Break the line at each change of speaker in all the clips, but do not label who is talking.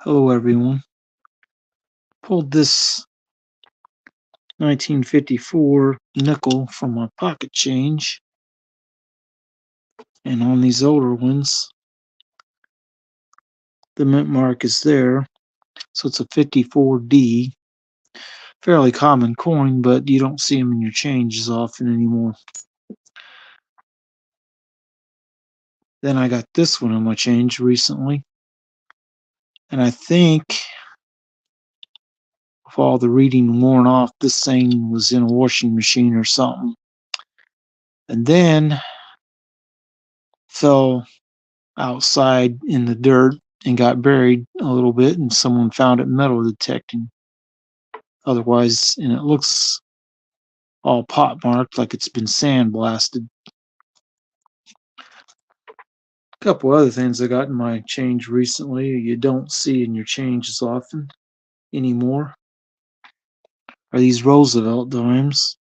Hello everyone. Pulled this 1954 nickel from my pocket change, and on these older ones the mint mark is there, so it's a 54D. Fairly common coin, but you don't see them in your change as often anymore. Then I got this one on my change recently, and I think with all the reading worn off, this thing was in a washing machine or something, and then fell outside in the dirt and got buried a little bit, and someone found it metal detecting. Otherwise, and it looks all pot marked like it's been sandblasted. A couple other things I got in my change recently you don't see in your changes often anymore are these Roosevelt dimes.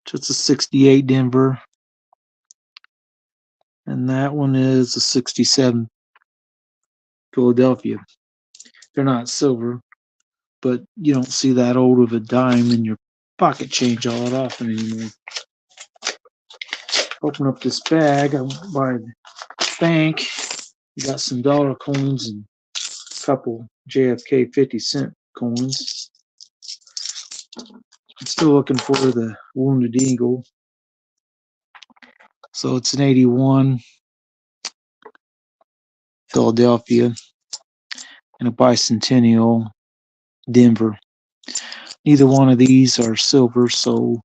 Just a 68 Denver, and that one is a 67 Philadelphia. They're not silver, but you don't see that old of a dime in your pocket change all that often anymore. Open up this bag. I went by the bank. You got some dollar coins and a couple JFK 50-cent coins. I'm still looking for the Wounded Eagle. So it's an 81 Philadelphia and a bicentennial Denver. Neither one of these are silver, so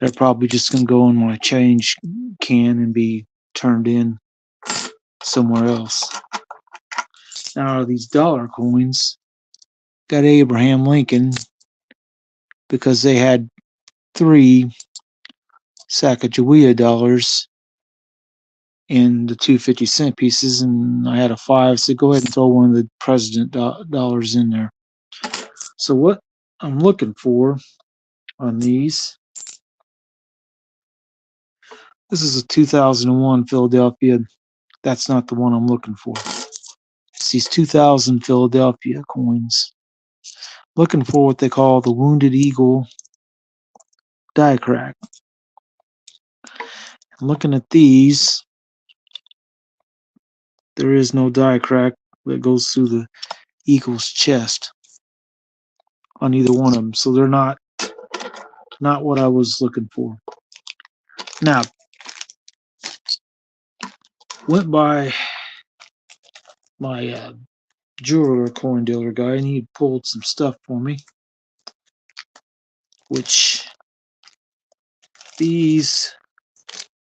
they're probably just going to go in my change can and be turned in somewhere else. Now these dollar coins got Abraham Lincoln because they had 3 Sacagawea dollars in the 2 50-cent pieces, and I had a 5, so go ahead and throw one of the president dollars in there. So what I'm looking for on these, this is a 2001 Philadelphia. That's not the one I'm looking for. It's these 2000 Philadelphia coins. Looking for what they call the Wounded Eagle die crack. Looking at these, there is no die crack that goes through the eagle's chest on either one of them, so they're not what I was looking for. Now, went by my jeweler coin dealer guy, and he pulled some stuff for me, which these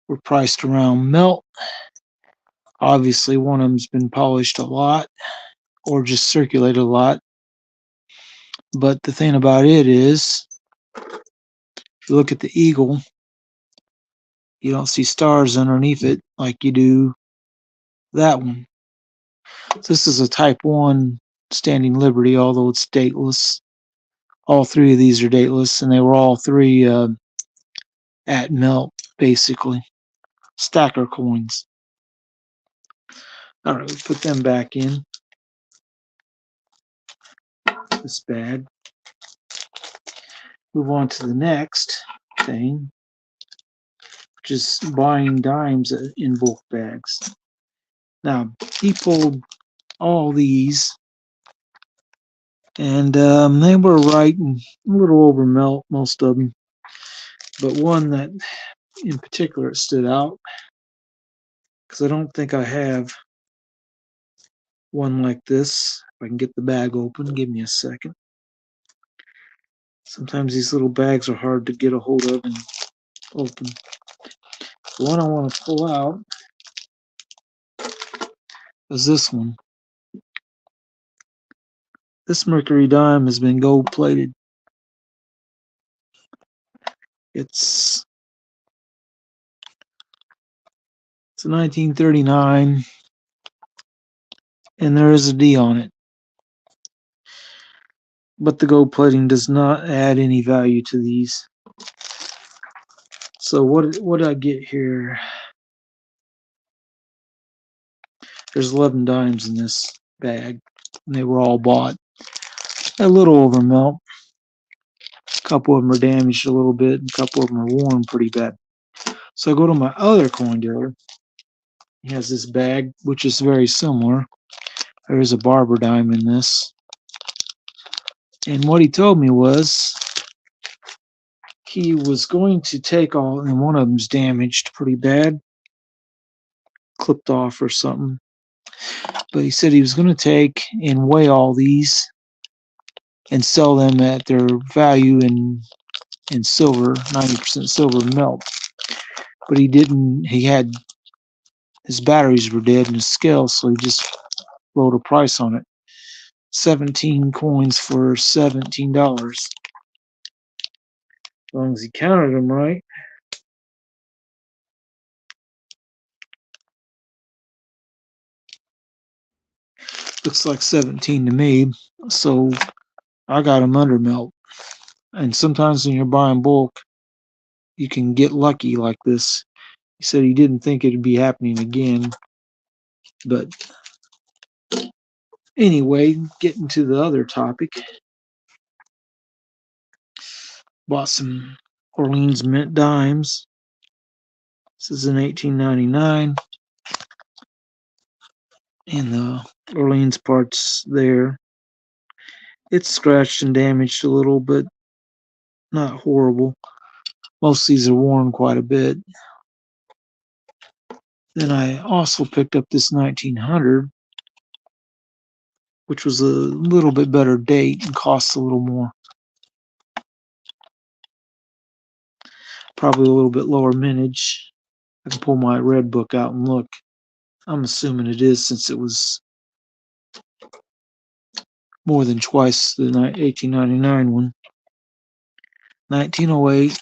were priced around melt. Obviously, one of them's been polished a lot or just circulated a lot. But the thing about it is, if you look at the eagle, you don't see stars underneath it like you do that one. This is a Type 1 Standing Liberty, although it's dateless. All 3 of these are dateless, and they were all 3 at melt, basically. Stacker coins. All right, we put them back in this bag. Move on to the next thing, which is buying dimes in bulk bags. Now, he pulled all these, and they were right and a little over melt, most of them. But one that in particular stood out, because I don't think I have one like this. If I can get the bag open, give me a second. Sometimes these little bags are hard to get a hold of and open. The one I want to pull out is this one. This Mercury dime has been gold plated. It's a 1939, and there is a D on it. But the gold plating does not add any value to these. So what did I get here? There's 11 dimes in this. bag. And they were all bought. A little over melt. A couple of them are damaged a little bit. A couple of them are worn pretty bad. So I go to my other coin dealer. He has this bag, which is very similar. There is a barber dime in this. And what he told me was he was going to take all, and one of them's damaged pretty bad, clipped off or something. But he said he was going to take and weigh all these and sell them at their value in silver, 90% silver melt. But he didn't, he had, his batteries were dead in his scale, so he just wrote a price on it. 17 coins for $17. As long as he counted them right. Looks like 17 to me. So I got them under melt. And sometimes when you're buying bulk, you can get lucky like this. He said he didn't think it'd be happening again. But anyway, getting to the other topic. Bought some Orleans Mint dimes. This is in 1899. And the Orleans part's there. It's scratched and damaged a little, but not horrible. Most of these are worn quite a bit. Then I also picked up this 1900, which was a little bit better date and costs a little more. Probably a little bit lower mintage. I can pull my red book out and look. I'm assuming it is, since it was more than twice the 1899 one. 1908.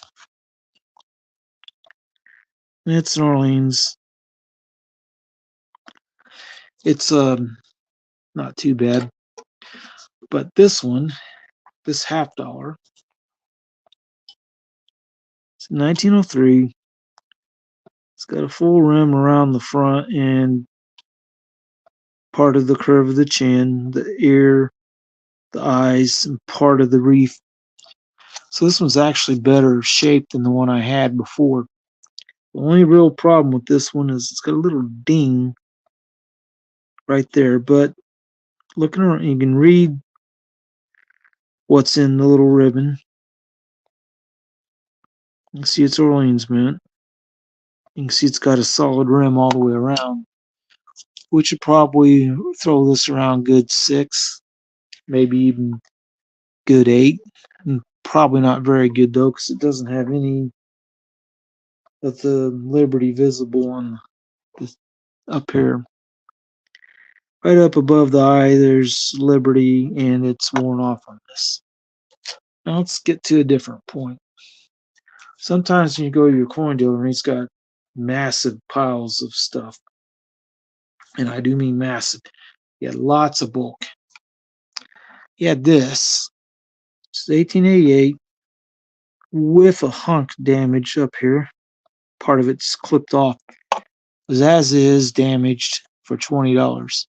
It's in Orleans. It's not too bad. But this one, this $50, it's 1903. It's got a full rim around the front and part of the curve of the chin, the ear, the eyes, and part of the reef. So this one's actually better shaped than the one I had before. The only real problem with this one is it's got a little ding right there, but looking around, you can read what's in the little ribbon. You can see it's Orleans Mint. You can see it's got a solid rim all the way around, which would probably throw this around good 6, maybe even good 8. And probably not very good though, because it doesn't have any of the Liberty visible on the, up here. Right up above the eye, there's Liberty, and it's worn off on this. Now let's get to a different point. Sometimes when you go to your coin dealer and he's got massive piles of stuff, and I do mean massive, he had lots of bulk. He had this. It's 1888 with a hunk damage up here. Part of it's clipped off. As is damaged for $20.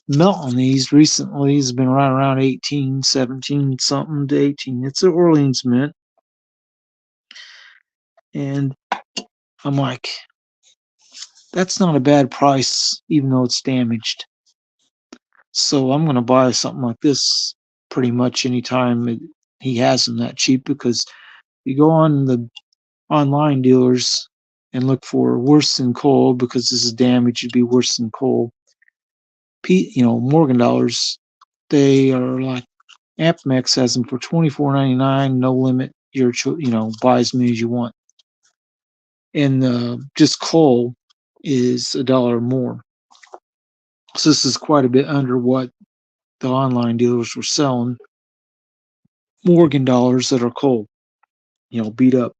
Melt on these recently has been right around 18, 17 something to 18. It's an Orleans Mint. And I'm like, that's not a bad price, even though it's damaged. So I'm going to buy something like this pretty much anytime he has them that cheap, because you go on the online dealers and look for worse than coal, because this is damaged, it'd be worse than coal. Morgan dollars, they are like, APMEX has them for $24.99, no limit. Buy as many as you want. And just coal is $1 more. So this is quite a bit under what the online dealers were selling Morgan dollars that are coal, beat up.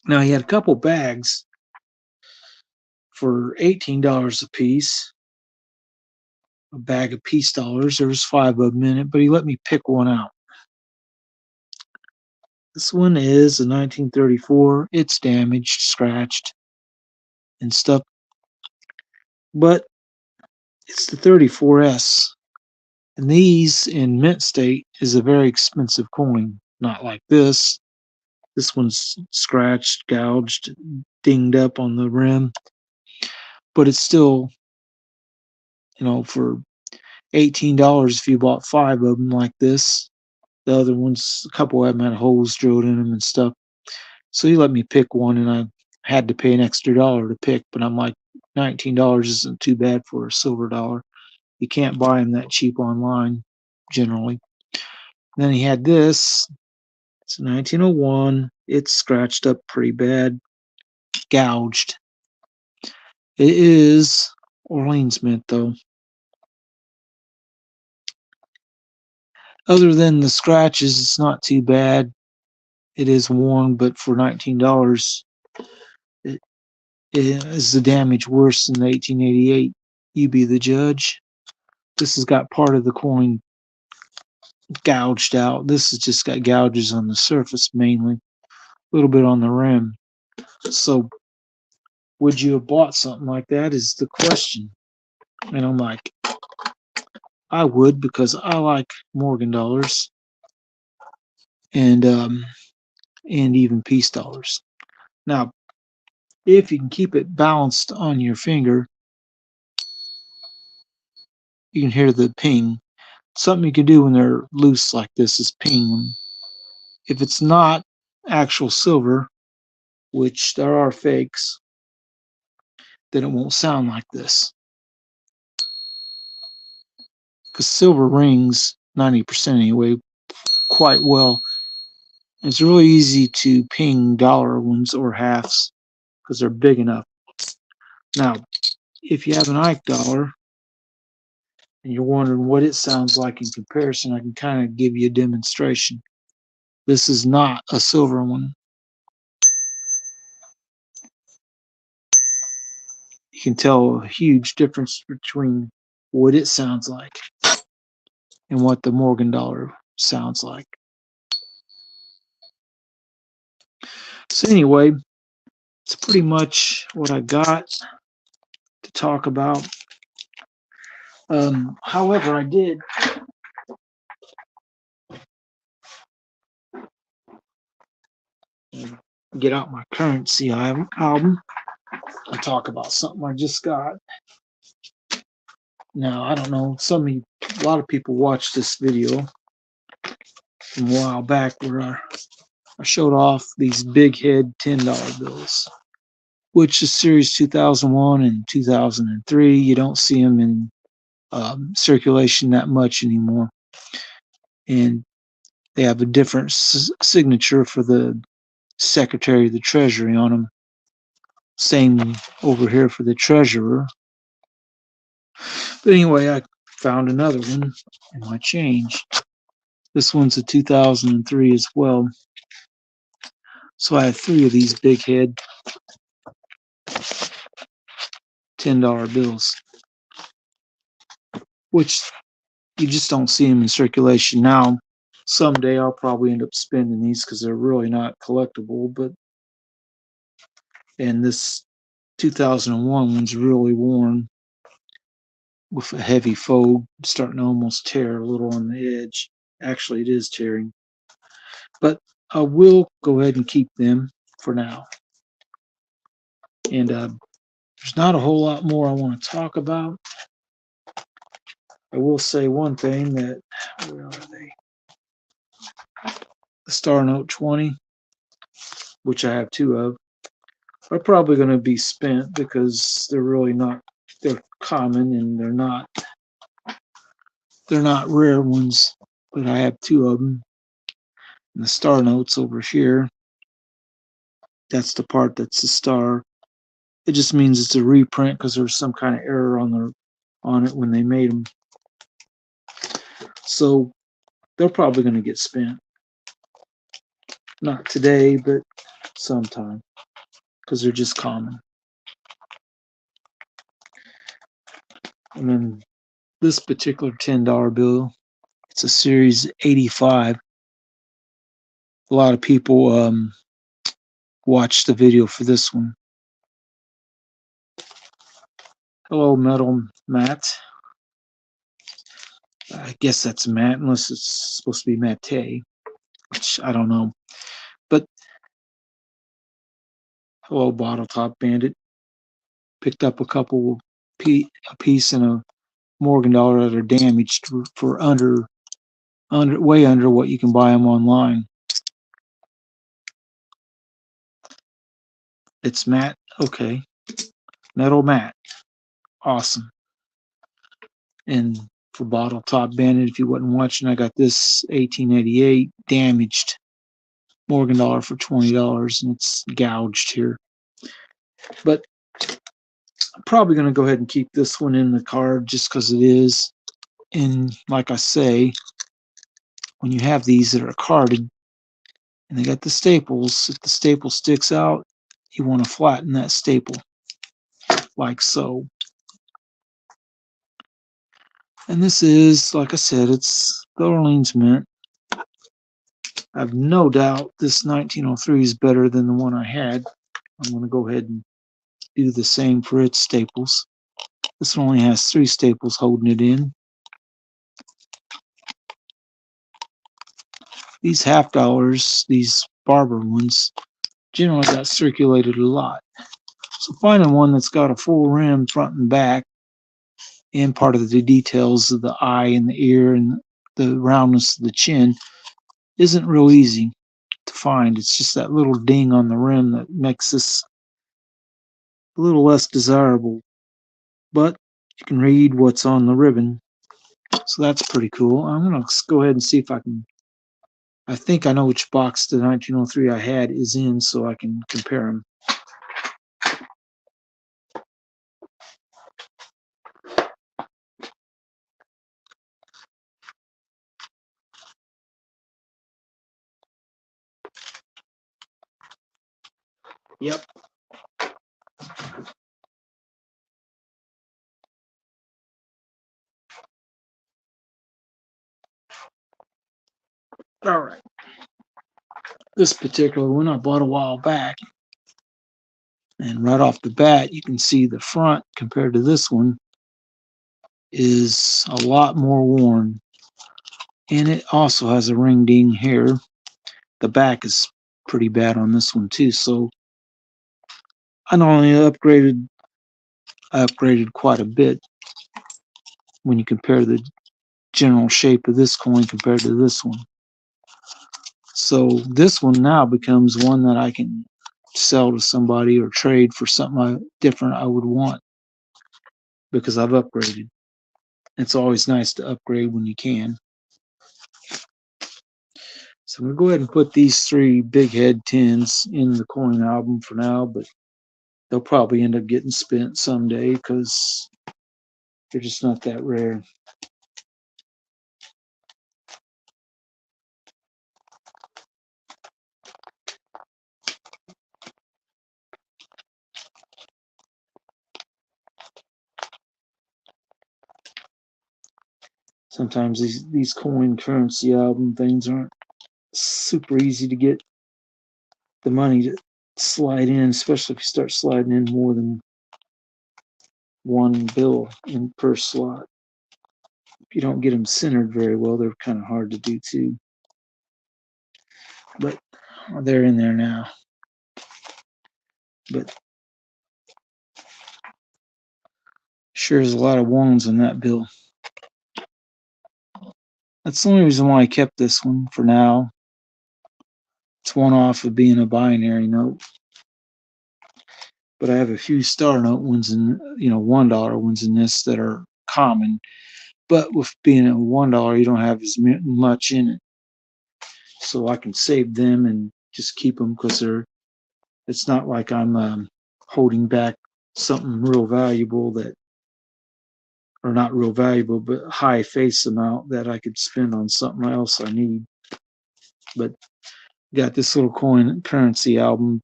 Now he had a couple bags for $18 a piece. A bag of peace dollars. There was 5 of them in it, but he let me pick one out. This one is a 1934. It's damaged, scratched, and stuff. But It's the 34S. And these in mint state is a very expensive coin. Not like this. This one's scratched, gouged, dinged up on the rim. But it's still, for $18 if you bought 5 of them like this. The other ones, a couple of them had holes drilled in them and stuff. So he let me pick one, and I had to pay an extra $1 to pick. But I'm like, $19 isn't too bad for a silver dollar. You can't buy them that cheap online, generally. Then he had this. It's 1901. It's scratched up pretty bad, gouged. It is Orleans mint, though. Other than the scratches, it's not too bad. It is worn, but for $19, is the damage worse than the 1888? You be the judge. This has got part of the coin gouged out. This has just got gouges on the surface mainly, a little bit on the rim. So would you have bought something like that is the question. And I'm like, I would, because I like Morgan dollars and even peace dollars. Now, if you can keep it balanced on your finger, you can hear the ping. Something you can do when they're loose like this is ping them. If it's not actual silver, which there are fakes, then it won't sound like this. Because silver rings 90% anyway quite well. It's really easy to ping dollar ones or halves because they're big enough. Now, if you have an Ike dollar and you're wondering what it sounds like in comparison, I can kind of give you a demonstration. This is not a silver one. You can tell a huge difference between what it sounds like and what the Morgan dollar sounds like. So anyway, it's pretty much what I got to talk about. However, I did get out my currency album and talk about something I just got. Now, I don't know, a lot of people watched this video from a while back where I showed off these big head $10 bills, which is series 2001 and 2003. You don't see them in circulation that much anymore. And they have a different signature for the Secretary of the Treasury on them. Same over here for the Treasurer. But anyway, I found another one in my change. This one's a 2003 as well. So I have 3 of these big head $10 bills, which you just don't see them in circulation now. Someday I'll probably end up spending these because they're really not collectible. And this 2001 one's really worn with a heavy fold, starting to almost tear a little on the edge. Actually, it is tearing. But I will go ahead and keep them for now. And there's not a whole lot more I want to talk about. I will say one thing that, where are they? The Star Note 20, which I have 2 of, are probably going to be spent because they're really not, they're common and they're not rare ones, but I have 2 of them. And the Star Notes over here, that's the part that's the star. It just means it's a reprint because there's some kind of error on it when they made them. So they're probably going to get spent. Not today, but sometime, because they're just common. And then this particular $10 bill, it's a series 85. A lot of people watched the video for this one. Hello, Metal Matt. I guess that's matte, unless it's supposed to be matte, which I don't know. But hello, Bottle Top Bandit. Picked up a couple a piece and a Morgan dollar that are damaged for way under what you can buy them online. It's matte. Okay. Metal matte. Awesome. And for Bottle Top Bandit, if you wasn't watching, I got this 1888 damaged Morgan dollar for $20, and it's gouged here. But I'm probably going to go ahead and keep this one in the card just because it is. And like I say, when you have these that are carded and they got the staples, if the staple sticks out, you want to flatten that staple like so. And this is, like I said, it's the Orleans Mint. I have no doubt this 1903 is better than the one I had. I'm going to go ahead and do the same for its staples. This one only has 3 staples holding it in. These half dollars, these Barber ones, generally got circulated a lot. So finding one that's got a full rim front and back and part of the details of the eye and the ear and the roundness of the chin isn't real easy to find. It's just that little ding on the rim that makes this a little less desirable. But you can read what's on the ribbon. So that's pretty cool. I'm going to go ahead and see if I can. I think I know which box the 1903 I had is in, so I can compare them. Yep. All right. This particular one I bought a while back. And right off the bat, you can see the front compared to this one is a lot more worn. And it also has a ring ding here. The back is pretty bad on this one too. So I not only upgraded, I upgraded quite a bit when you compare the general shape of this coin compared to this one. So this one now becomes one that I can sell to somebody or trade for something different I would want because I've upgraded. It's always nice to upgrade when you can. So I'm going to go ahead and put these 3 big head tins in the coin album for now, but they'll probably end up getting spent someday because they're just not that rare. Sometimes these coin currency album things aren't super easy to get the money to slide in, especially if you start sliding in more than one bill in per slot. If you don't get them centered very well, they're kind of hard to do too. But they're in there now. But sure is a lot of ones on that bill. That's the only reason why I kept this one for now. It's one off of being a binary note. But I have a few star note ones and $1 ones in this that are common. But with being a $1, you don't have as much in it. So I can save them and just keep them because it's not like I'm holding back something real valuable or not real valuable, but high face amount that I could spend on something else I need. But got this little coin currency album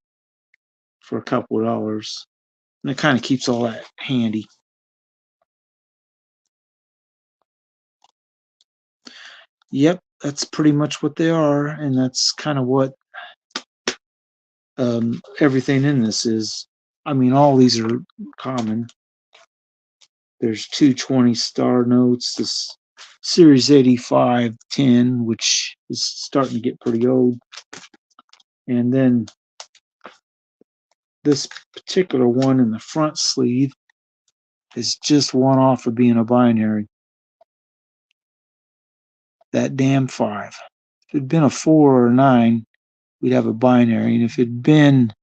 for a couple of dollars. And it kind of keeps all that handy. Yep, that's pretty much what they are. And that's kind of what everything in this is. I mean, all these are common. There's 2 20 star notes. This Series 8510, which is starting to get pretty old. And then this particular one in the front sleeve is just one off of being a binary. That damn 5. If it'd been a 4 or a 9, we'd have a binary. And if it'd been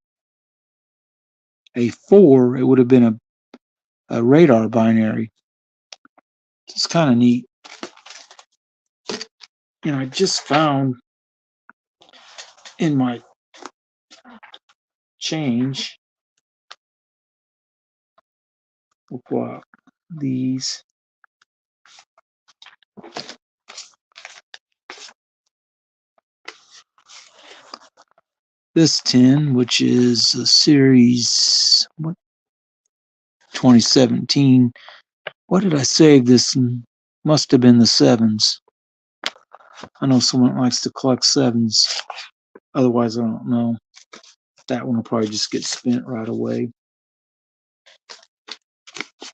a 4, it would have been a radar binary. It's kind of neat. And I just found in my change what these this tin, which is a series 2017. What did I save this? Must have been the 7s. I know someone likes to collect 7s. Otherwise, I don't know. That one will probably just get spent right away.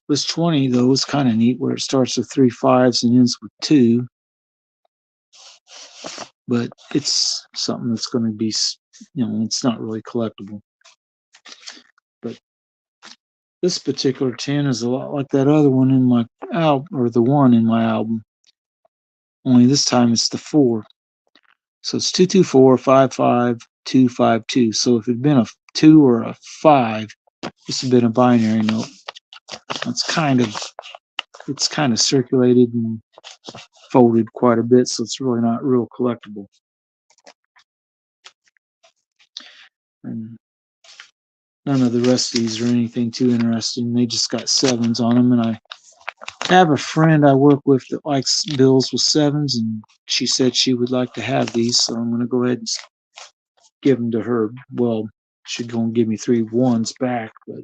This 20, though, is kind of neat, where it starts with 3 5s and ends with 2. But it's something that's going to be, it's not really collectible. But this particular tin is a lot like that other one in my album, or the one in my album. Only this time it's the 4. So it's 224 55 252. So if it had been a 2 or a 5, this would have been a binary note. It's kind of circulated and folded quite a bit, so it's really not real collectible. And none of the rest of these are anything too interesting. They just got 7s on them, and I have a friend I work with that likes bills with 7s, and she said she would like to have these, so I'm going to go ahead and give them to her. Well, she's going to give me 3 1s back, but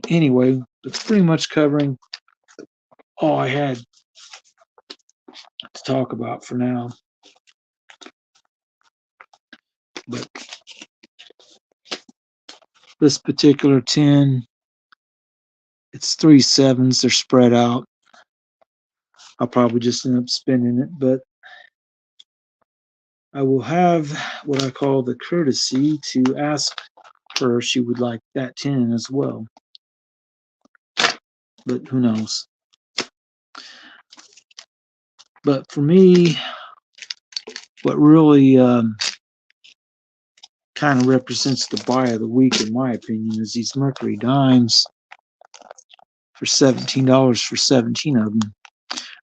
anyway, it's pretty much covering all I had to talk about for now. But this particular tin, it's 3 7s. They're spread out. I'll probably just end up spinning it, but I will have what I call the courtesy to ask her if she would like that tin as well. But who knows? But for me, what really kind of represents the buy of the week, in my opinion, is these Mercury dimes for $17 for 17 of them,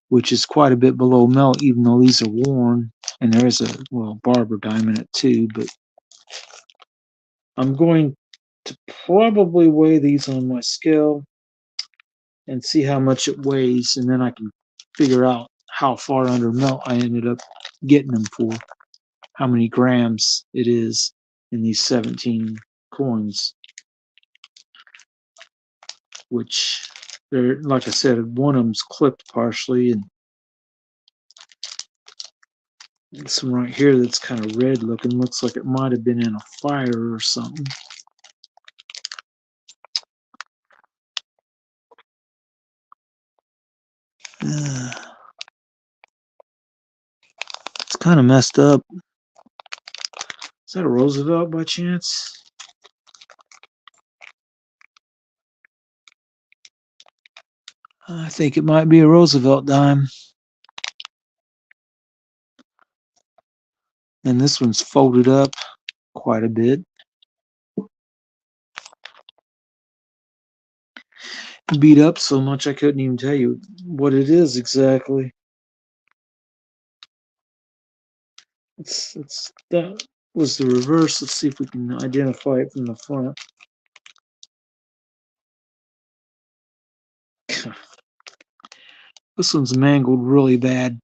which is quite a bit below melt, even though these are worn. And there is a, well, Barber dime in it too, but I'm going to probably weigh these on my scale and see how much it weighs, and then I can figure out how far under melt I ended up getting them for, how many grams it is in these 17 coins, which they're, like I said, one of them's clipped partially, and this one right here that's kind of red looking looks like it might have been in a fire or something. It's kind of messed up. Is that a Roosevelt by chance? I think it might be a Roosevelt dime. And this one's folded up quite a bit. Beat up so much I couldn't even tell you what it is exactly. That was the reverse. Let's see if we can identify it from the front. This one's mangled really bad.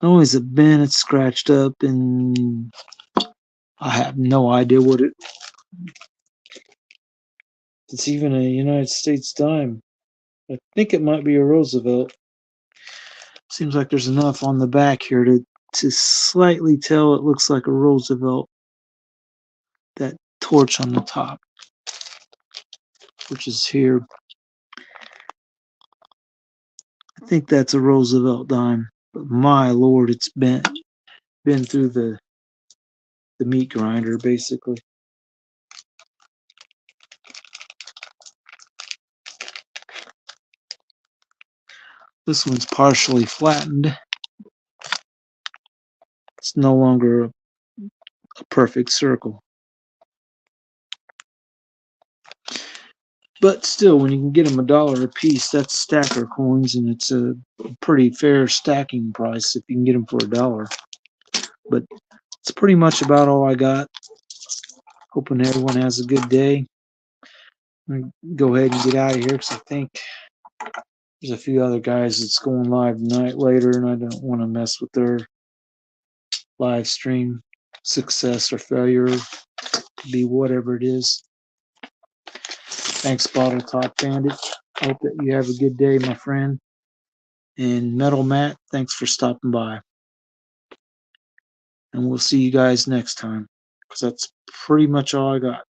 Not only is it bent, it's scratched up, and I have no idea what it. It's even a United States dime. I think it might be a Roosevelt. Seems like there's enough on the back here to slightly tell it looks like a Roosevelt. That torch on the top, which is here. think that's a Roosevelt dime. But my lord, it's been through the meat grinder basically. This one's partially flattened. It's no longer a perfect circle. But still, when you can get them $1 a piece, that's stacker coins, and it's a pretty fair stacking price if you can get them for $1. But it's pretty much about all I got. Hoping everyone has a good day. I'm gonna go ahead and get out of here because I think there's a few other guys that's going live tonight later, and I don't want to mess with their live stream success or failure. Be whatever it is. Thanks, Bottle Top Bandit. Hope that you have a good day, my friend. And Metal Matt, thanks for stopping by. And we'll see you guys next time, because that's pretty much all I got.